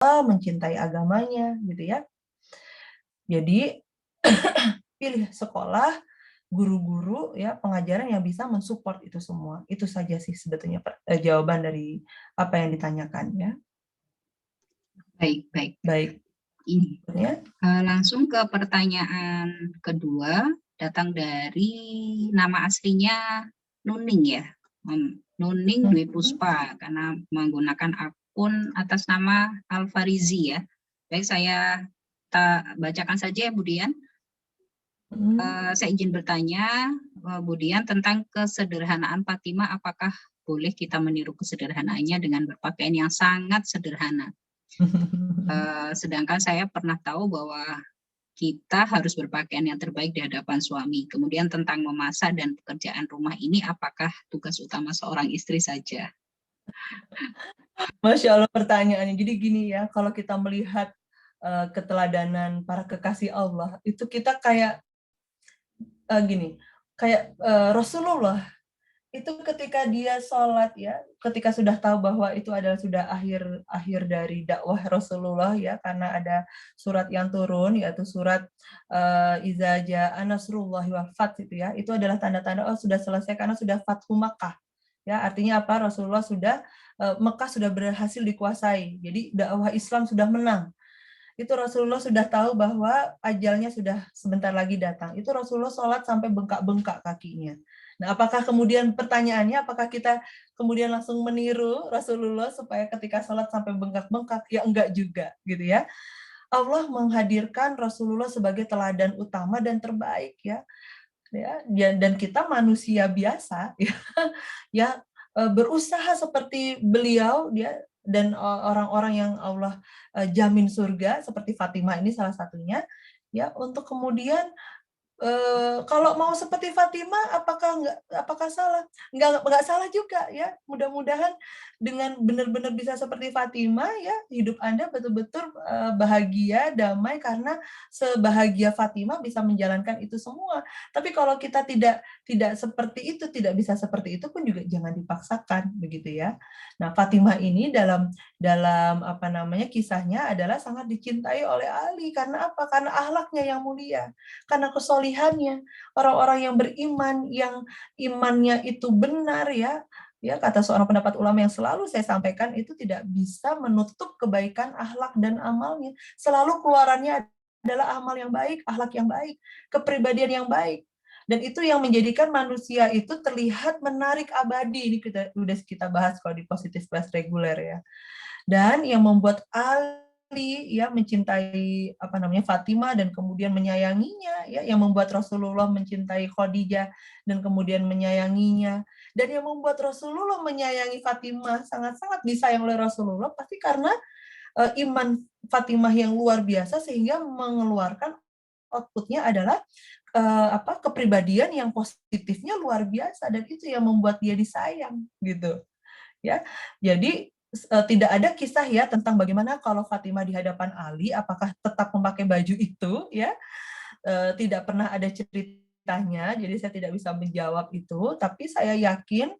mencintai agamanya gitu ya. Jadi pilih sekolah, guru-guru ya, pengajaran yang bisa mensupport itu semua. Itu saja sih sebetulnya jawaban dari apa yang ditanyakan ya. Baik, baik. Baik. Ini Ya. langsung ke pertanyaan kedua, datang dari nama aslinya Nuning ya. Nuning Dwi Puspa, karena menggunakan akun atas nama Alfarizi ya. Baik, saya bacakan saja ya, Budian. Saya izin bertanya, Budian, tentang kesederhanaan Fatimah. Apakah boleh kita meniru kesederhanaannya dengan berpakaian yang sangat sederhana? Sedangkan saya pernah tahu bahwa kita harus berpakaian yang terbaik di hadapan suami. Kemudian tentang memasak dan pekerjaan rumah ini, apakah tugas utama seorang istri saja? Masya Allah pertanyaannya. Jadi gini ya, kalau kita melihat keteladanan para kekasih Allah, itu kita kayak gini, kayak Rasulullah itu ketika dia sholat ya, ketika sudah tahu bahwa itu adalah sudah akhir dari dakwah Rasulullah ya, karena ada surat yang turun yaitu surat Iza Jaa Nasrullahi wal Fath itu adalah tanda-tanda sudah selesai karena sudah Fathu Makkah. Ya, artinya apa? Rasulullah sudah Mekah sudah berhasil dikuasai. Jadi dakwah Islam sudah menang. Itu Rasulullah sudah tahu bahwa ajalnya sudah sebentar lagi datang. Itu Rasulullah sholat sampai bengkak-bengkak kakinya. Nah, apakah kemudian pertanyaannya, apakah kita kemudian langsung meniru Rasulullah supaya ketika sholat sampai bengkak-bengkak? Ya enggak juga, gitu ya. Allah menghadirkan Rasulullah sebagai teladan utama dan terbaik ya. Dan kita manusia biasa ya berusaha seperti beliau dia dan orang-orang yang Allah jamin surga seperti Fatimah ini salah satunya ya untuk kemudian kalau mau seperti Fatimah, apakah salah? Nggak salah juga ya. Mudah-mudahan dengan benar-benar bisa seperti Fatimah ya, hidup Anda betul-betul bahagia, damai karena sebahagia Fatimah bisa menjalankan itu semua. Tapi kalau kita tidak seperti itu, tidak bisa seperti itu pun juga jangan dipaksakan begitu ya. Nah, Fatimah ini dalam apa namanya kisahnya adalah sangat dicintai oleh Ali karena apa? Karena akhlaknya yang mulia, karena kesolihannya, orang-orang yang beriman, yang imannya itu benar ya, kata seorang pendapat ulama yang selalu saya sampaikan itu tidak bisa menutup kebaikan akhlak dan amalnya. Selalu keluarannya adalah amal yang baik, akhlak yang baik, kepribadian yang baik. Dan itu yang menjadikan manusia itu terlihat menarik abadi. Ini kita bahas kalau di positif class reguler ya. Dan yang membuat Ali ya mencintai apa namanya Fatimah dan kemudian menyayanginya ya, yang membuat Rasulullah mencintai Khadijah dan kemudian menyayanginya, dan yang membuat Rasulullah menyayangi Fatimah sangat-sangat disayang oleh Rasulullah pasti karena iman Fatimah yang luar biasa sehingga mengeluarkan outputnya adalah kepribadian yang positifnya luar biasa dan itu yang membuat dia disayang gitu ya. Jadi tidak ada kisah ya tentang bagaimana kalau Fatimah di hadapan Ali apakah tetap memakai baju itu ya. Tidak pernah ada ceritanya, jadi saya tidak bisa menjawab itu, tapi saya yakin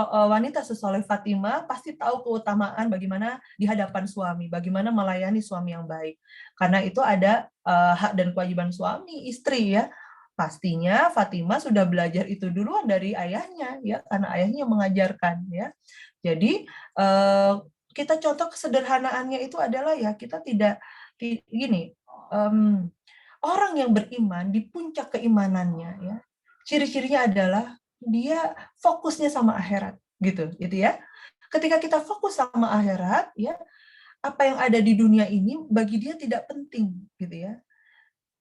wanita sesoleh Fatimah pasti tahu keutamaan bagaimana di hadapan suami, bagaimana melayani suami yang baik. Karena itu ada hak dan kewajiban suami istri ya. Pastinya Fatimah sudah belajar itu duluan dari ayahnya ya, karena ayahnya mengajarkan ya. Jadi kita contoh kesederhanaannya itu adalah ya kita tidak gini, orang yang beriman di puncak keimanannya ya, ciri-cirinya adalah dia fokusnya sama akhirat gitu ya. Ketika kita fokus sama akhirat ya, apa yang ada di dunia ini bagi dia tidak penting gitu ya.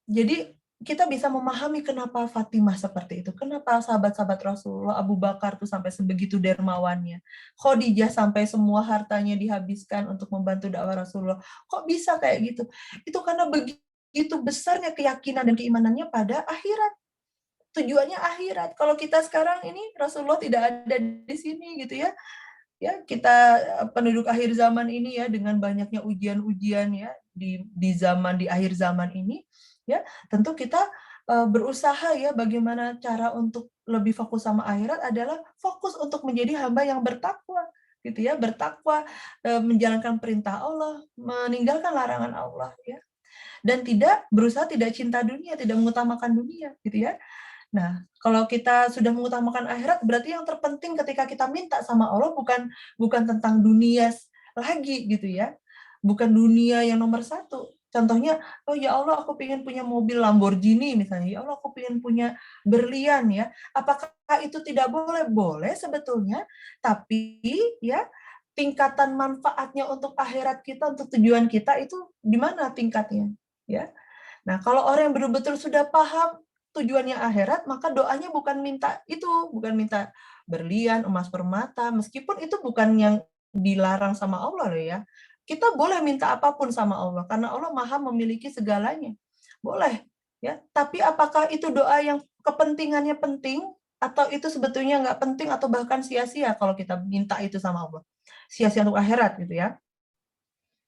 Jadi kita bisa memahami kenapa Fatimah seperti itu, kenapa sahabat-sahabat Rasulullah, Abu Bakar tuh sampai sebegitu dermawannya, Khadijah sampai semua hartanya dihabiskan untuk membantu dakwah Rasulullah. Kok bisa kayak gitu? Itu karena begitu besarnya keyakinan dan keimanannya pada akhirat. Tujuannya akhirat. Kalau kita sekarang ini Rasulullah tidak ada di sini gitu ya. Ya, kita penduduk akhir zaman ini ya dengan banyaknya ujian-ujian ya di akhir zaman ini ya, tentu kita berusaha ya bagaimana cara untuk lebih fokus sama akhirat adalah fokus untuk menjadi hamba yang bertakwa gitu ya, bertakwa, menjalankan perintah Allah, meninggalkan larangan Allah ya. Dan tidak cinta dunia, tidak mengutamakan dunia gitu ya. Nah, kalau kita sudah mengutamakan akhirat, berarti yang terpenting ketika kita minta sama Allah bukan tentang dunia lagi gitu ya. Bukan dunia yang nomor satu. Contohnya, oh ya Allah aku pengen punya mobil Lamborghini misalnya, ya Allah aku pengen punya berlian ya. Apakah itu tidak boleh? Boleh sebetulnya, tapi ya tingkatan manfaatnya untuk akhirat kita, untuk tujuan kita itu di mana tingkatnya? Ya. Nah, kalau orang yang betul-betul sudah paham tujuannya akhirat, maka doanya bukan minta itu, bukan minta berlian, emas permata, meskipun itu bukan yang dilarang sama Allah loh ya. Kita boleh minta apapun sama Allah, karena Allah maha memiliki segalanya. Boleh, ya. Tapi apakah itu doa yang kepentingannya penting, atau itu sebetulnya nggak penting, atau bahkan sia-sia kalau kita minta itu sama Allah. Sia-sia untuk akhirat gitu ya.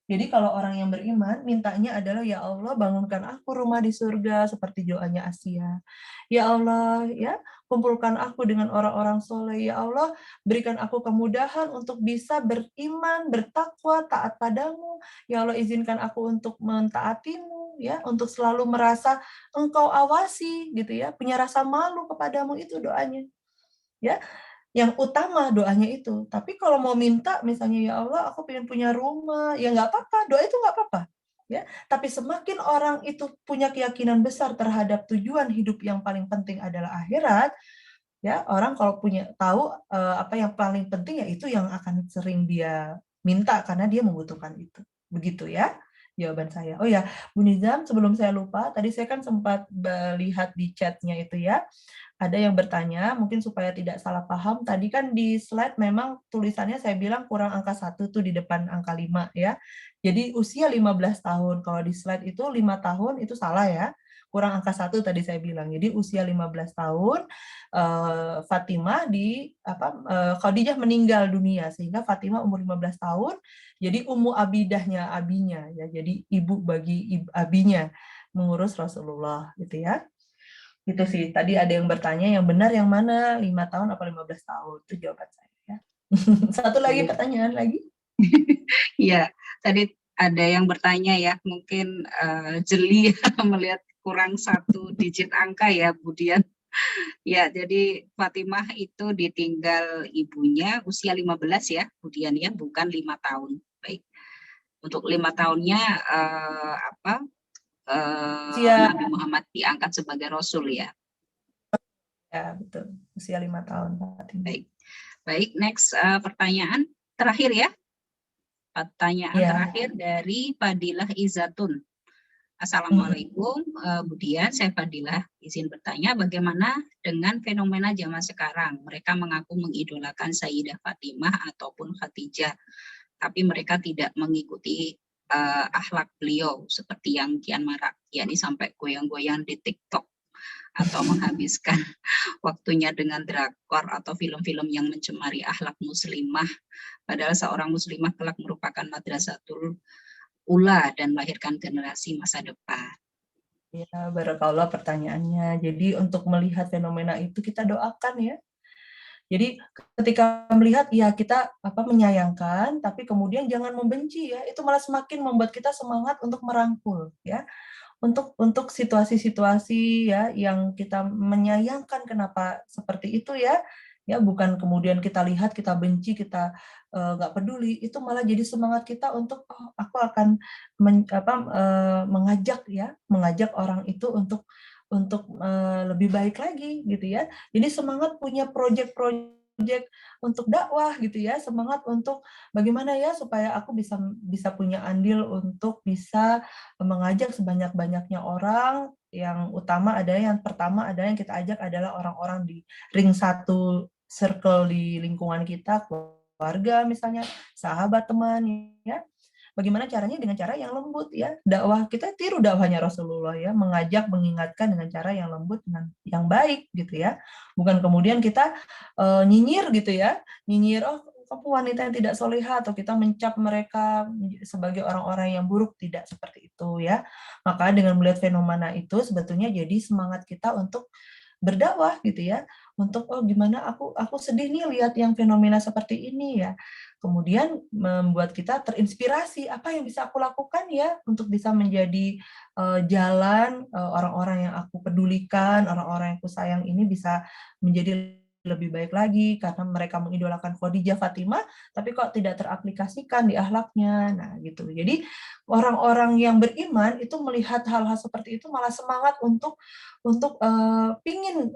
Jadi kalau orang yang beriman, mintanya adalah, ya Allah bangunkan aku rumah di surga, seperti doanya Asia. Ya Allah, ya kumpulkan aku dengan orang-orang soleh. Ya Allah, berikan aku kemudahan untuk bisa beriman, bertakwa, taat padamu. Ya Allah, izinkan aku untuk mentaatimu, ya, untuk selalu merasa engkau awasi, gitu ya, punya rasa malu kepadamu, itu doanya. Ya, yang utama doanya itu. Tapi kalau mau minta misalnya, ya Allah aku pengen punya rumah, ya nggak apa-apa, doa itu nggak apa-apa. Ya, tapi semakin orang itu punya keyakinan besar terhadap tujuan hidup yang paling penting adalah akhirat, ya orang kalau punya tahu apa yang paling penting ya itu yang akan sering dia minta karena dia membutuhkan itu. Begitu ya jawaban saya. Oh ya, Bu Nizam, sebelum saya lupa, tadi saya kan sempat lihat di chatnya itu ya, ada yang bertanya, mungkin supaya tidak salah paham, tadi kan di slide memang tulisannya saya bilang kurang angka 1 tuh di depan angka 5 ya. Jadi usia 15 tahun, kalau di slide itu 5 tahun itu salah ya, kurang angka 1 tadi saya bilang. Jadi usia 15 tahun, Fatimah Khadijah meninggal dunia, sehingga Fatimah umur 15 tahun, jadi Ummu Abidahnya abinya, ya, jadi ibu bagi abinya, mengurus Rasulullah gitu ya. Itu sih, tadi ada yang bertanya, yang benar yang mana? 5 tahun apa 15 tahun? Itu jawaban saya ya. Satu lagi pertanyaan lagi. Iya, tadi ada yang bertanya ya, mungkin jeli melihat kurang 1 digit angka ya, Budian. Ya, jadi Fatimah itu ditinggal ibunya usia 15 ya, Budian ya, bukan 5 tahun. Baik. Untuk 5 tahunnya Nabi Muhammad diangkat sebagai Rasul ya. Ya, betul. Usia 5 tahun. Baik. Baik, next pertanyaan terakhir ya. Pertanyaan terakhir dari Fadilah Izatun. Assalamualaikum, Budian, saya Fadilah izin bertanya, bagaimana dengan fenomena zaman sekarang? Mereka mengaku mengidolakan Sayyidah Fatimah ataupun Khadijah, tapi mereka tidak mengikuti akhlak beliau seperti yang kian marak, yakni sampai goyang-goyang di TikTok atau menghabiskan waktunya dengan drakor atau film-film yang mencemari akhlak muslimah, padahal seorang muslimah kelak merupakan madrasatul ula dan melahirkan generasi masa depan. Ya, barakallah pertanyaannya. Jadi untuk melihat fenomena itu kita doakan ya. Jadi ketika melihat ya kita menyayangkan, tapi kemudian jangan membenci ya. Itu malah semakin membuat kita semangat untuk merangkul ya. Untuk situasi-situasi ya yang kita menyayangkan kenapa seperti itu ya, bukan kemudian kita lihat, kita benci, kita nggak peduli, itu malah jadi semangat kita untuk aku akan mengajak orang itu untuk lebih baik lagi gitu ya. Jadi semangat punya proyek untuk dakwah gitu ya, semangat untuk bagaimana ya supaya aku bisa punya andil untuk bisa mengajak sebanyak-banyaknya orang. Yang pertama ada yang kita ajak adalah orang-orang di ring satu circle di lingkungan kita, keluarga misalnya, sahabat, teman ya. Bagaimana caranya? Dengan cara yang lembut ya. Dakwah kita tiru dakwahnya Rasulullah ya, mengajak, mengingatkan dengan cara yang lembut dan yang baik gitu ya. Bukan kemudian kita nyinyir gitu ya, nyinyir kamu wanita yang tidak soleha, atau kita mencap mereka sebagai orang-orang yang buruk, tidak seperti itu ya. Maka dengan melihat fenomena itu sebetulnya jadi semangat kita untuk berdakwah gitu ya, untuk oh gimana aku sedih nih lihat yang fenomena seperti ini ya. Kemudian membuat kita terinspirasi, apa yang bisa aku lakukan ya untuk bisa menjadi jalan orang-orang yang aku pedulikan, orang-orang yang aku sayang ini bisa menjadi lebih baik lagi karena mereka mengidolakan Khadijah Fatimah, tapi kok tidak teraplikasikan di akhlaknya. Nah, gitu. Jadi orang-orang yang beriman itu melihat hal-hal seperti itu malah semangat untuk pingin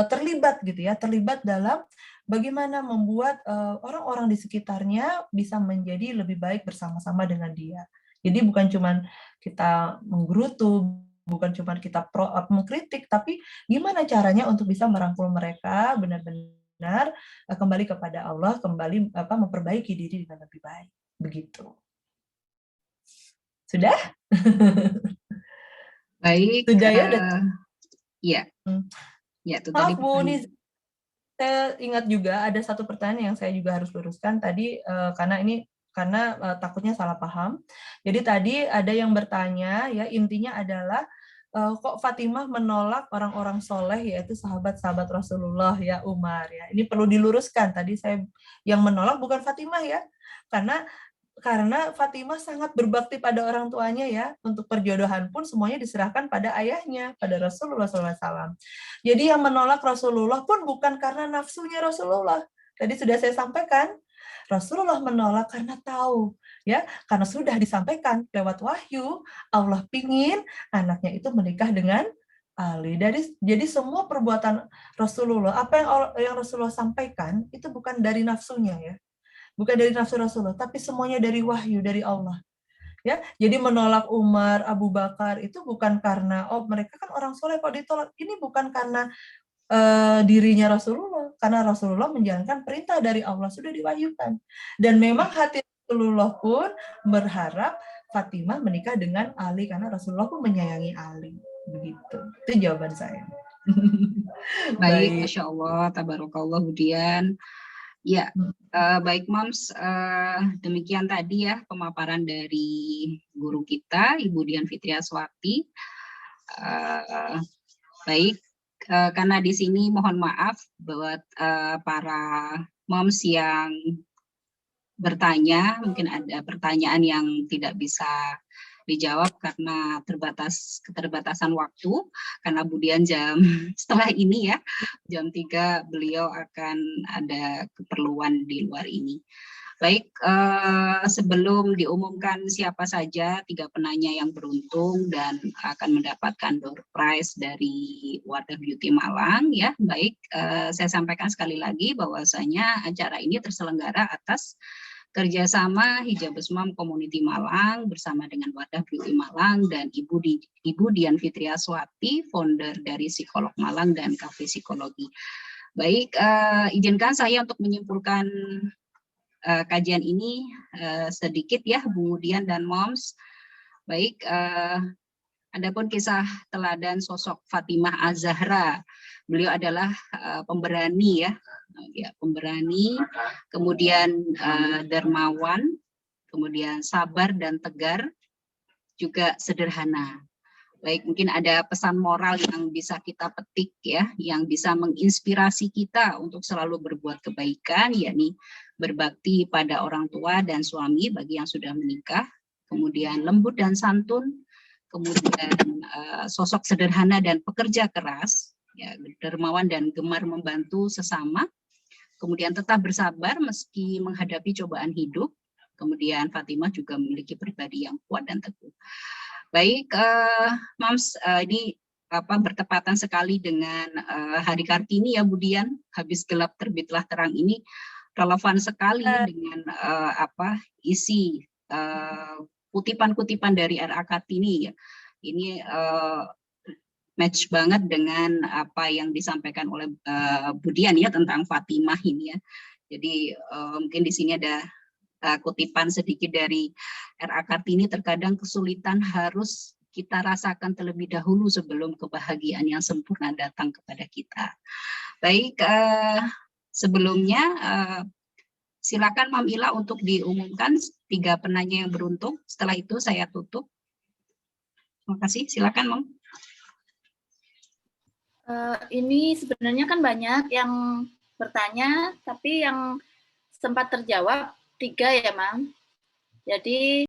terlibat gitu ya, terlibat dalam bagaimana membuat orang-orang di sekitarnya bisa menjadi lebih baik bersama-sama dengan dia. Jadi bukan cuma kita menggerutu, bukan cuma kita mengkritik, tapi gimana caranya untuk bisa merangkul mereka benar-benar kembali kepada Allah, kembali memperbaiki diri dengan lebih baik. Begitu. Sudah? Baik, Sudah ya? Udah. Ya, ya itu tadi Maaf Bu, pertanyaan. nih saya ingat juga ada satu pertanyaan yang saya juga harus luruskan tadi karena takutnya salah paham. Jadi tadi ada yang bertanya ya intinya adalah kok Fatimah menolak orang-orang soleh yaitu sahabat-sahabat Rasulullah ya Umar ya. Ini perlu diluruskan tadi saya yang menolak bukan Fatimah ya. Karena Fatimah sangat berbakti pada orang tuanya ya, untuk perjodohan pun semuanya diserahkan pada ayahnya, pada Rasulullah SAW. Jadi yang menolak Rasulullah pun bukan karena nafsunya Rasulullah. Tadi sudah saya sampaikan, Rasulullah menolak karena tahu, ya, karena sudah disampaikan lewat wahyu, Allah pingin anaknya itu menikah dengan Ali. Jadi semua perbuatan Rasulullah, apa yang Rasulullah sampaikan itu bukan dari nafsunya ya, bukan dari nafsu Rasulullah, tapi semuanya dari wahyu, dari Allah. Ya, jadi menolak Umar, Abu Bakar itu bukan karena oh mereka kan orang soleh kok ditolak. Ini bukan karena dirinya Rasulullah, karena Rasulullah menjalankan perintah dari Allah sudah diwahyukan. Dan memang hati Rasulullah pun berharap Fatimah menikah dengan Ali karena Rasulullah pun menyayangi Ali. Begitu. Itu jawaban saya. Baik, Baik. Masya Allah, tabarakallah Budian. Ya, baik Moms, demikian tadi ya pemaparan dari guru kita, Ibu Dian Fitriaswati. Baik, karena di sini mohon maaf buat para Moms yang bertanya, mungkin ada pertanyaan yang tidak bisa dijawab karena keterbatasan waktu, karena Budian jam setelah ini ya, jam 3 beliau akan ada keperluan di luar ini. Baik, sebelum diumumkan siapa saja 3 penanya yang beruntung dan akan mendapatkan door prize dari Wardah Beauty Malang ya, baik, saya sampaikan sekali lagi bahwasanya acara ini terselenggara atas kerjasama Hijabers Mom Community Malang bersama dengan Wardah Beauty Malang dan Ibu Dian Fitriaswati, founder dari Psikolog Malang dan Cafe Psikologi. Baik, izinkan saya untuk menyimpulkan kajian ini sedikit ya Bu Dian dan Moms. Baik, adapun kisah teladan sosok Fatimah Az-Zahra, beliau adalah pemberani ya, pemberani, kemudian dermawan, kemudian sabar dan tegar, juga sederhana. Baik, mungkin ada pesan moral yang bisa kita petik ya, yang bisa menginspirasi kita untuk selalu berbuat kebaikan, yakni berbakti pada orang tua dan suami bagi yang sudah menikah, kemudian lembut dan santun, kemudian sosok sederhana dan pekerja keras, ya, dermawan dan gemar membantu sesama, kemudian tetap bersabar meski menghadapi cobaan hidup, kemudian Fatimah juga memiliki pribadi yang kuat dan teguh. Baik, Moms, ini bertepatan sekali dengan Hari Kartini ya Budian, habis gelap terbitlah terang ini relevan sekali dengan isi kutipan-kutipan dari RA Kartini ya. Ini match banget dengan apa yang disampaikan oleh Budian ya tentang Fatimah ini ya. Jadi mungkin di sini ada kutipan sedikit dari RA Kartini, terkadang kesulitan harus kita rasakan terlebih dahulu sebelum kebahagiaan yang sempurna datang kepada kita. Baik, sebelumnya silakan Mam Ila untuk diumumkan 3 penanya yang beruntung. Setelah itu saya tutup. Terima kasih, silakan Mam. Ini sebenarnya kan banyak yang bertanya, tapi yang sempat terjawab 3 ya, Mam. Jadi